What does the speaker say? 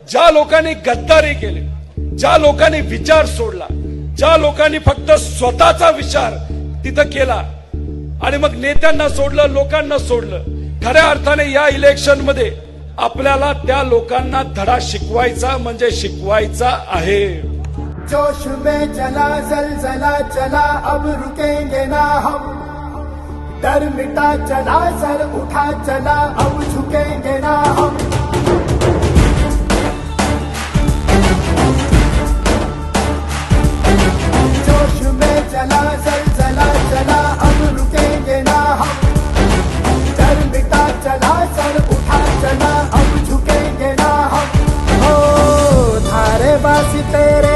ज्या लोकांनी गद्दारी केली, ज्या लोकांनी विचार सोडला, ज्या लोकांनी फक्त स्वतःचा विचार तिथं केला आणि मग नेत्यांना सोडलं, लोकांना सोडलं, खऱ्या अर्थाने या इलेक्शन मध्ये आपल्याला त्या लोकांना धडा शिकवायचा म्हणजे शिकवायचा आहे। जोश में चला जलजला चला अब रुकेंगे ना हम, डर मिटा चला सर उठा चला अब झुकेंगे ना हम। जोश में चला जलजला चला अब रुकेंगे ना हम, डर मिटा चला सर उठा चला अब झुकेंगे ना हम। ओ धारे बासी तेरे